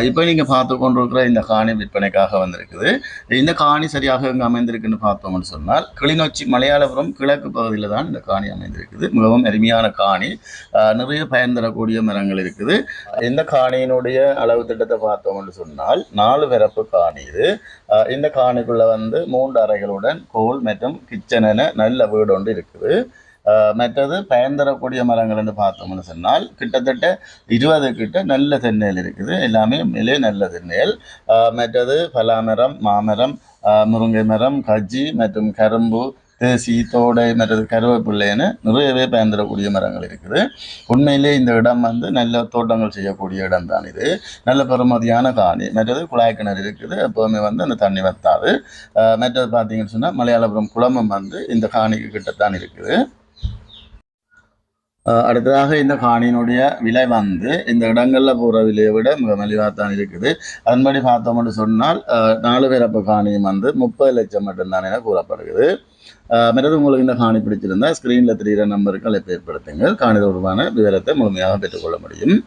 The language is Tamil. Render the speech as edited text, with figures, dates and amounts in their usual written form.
இப்போ நீங்கள் பார்த்து கொண்டிருக்கிற இந்த காணி விற்பனைக்காக வந்திருக்குது. இந்த காணி சரியாக எங்கே அமைந்திருக்குன்னு பார்த்தோம்னு சொன்னால், கிளிநொச்சி மலையாளபுரம் கிழக்கு பகுதியில் தான் இந்த காணி அமைந்திருக்குது. மிகவும் அருமையான காணி. நிறைய பயன் தரக்கூடிய மரங்கள் இருக்குது. இந்த காணியினுடைய அளவு திட்டத்தை பார்த்தோம்னு சொன்னால் 4 பரப்பு காணி இது. இந்த காணிக்குள்ள வந்து 3 அறைகளுடன் கோல் மற்றும் கிச்சன் என நல்ல வீடு ஒன்று இருக்குது. மற்றது பயன் தரக்கூடிய மரங்கள் என்று பார்த்தோம்னு சொன்னால் கிட்டத்தட்ட 20 கிட்ட நல்ல தென்னைகள் இருக்குது. எல்லாமே மேலே நல்ல தென்னைகள். மற்றது பலாமரம், மாமரம், முருங்கை மரம், கஜ்ஜி மற்றும் கரும்பு, தேசி, தோடை மற்றது கருவேப்பிள்ளைன்னு நிறையவே பயன் தரக்கூடிய மரங்கள் இருக்குது. உண்மையிலே இந்த இடம் வந்து நல்ல தோட்டங்கள் செய்யக்கூடிய இடம் தான் இது. நல்ல பெறுமதியான காணி. மற்றது குழாய் கிணறு இருக்குது. எப்போவுமே வந்து அந்த தண்ணி வத்தாது. மற்றது பார்த்தீங்கன்னு சொன்னால் மலையாளபுரம் குளமும் வந்து இந்த காணிக்கு கிட்டத்தான் இருக்குது. அடுத்ததாக இந்த காணியினுடைய விலை வந்து இந்த இடங்களில் போகிற விலையை விட மிக மலிவாகத்தான் இருக்குது. அதன்படி பார்த்தோம்னு சொன்னால் 4 பேரப்பு காணியும் வந்து 30 லட்சம் மட்டும்தான் என கூறப்படுகிறது. மற்றது உங்களுக்கு இந்த காணி பிடிச்சிருந்தால் ஸ்க்ரீனில் தெரிகிற நம்பருக்கு அழைப்பு ஏற்படுத்துங்கள். காணி தொடர்பான விவரத்தை முழுமையாக பெற்றுக்கொள்ள முடியும்.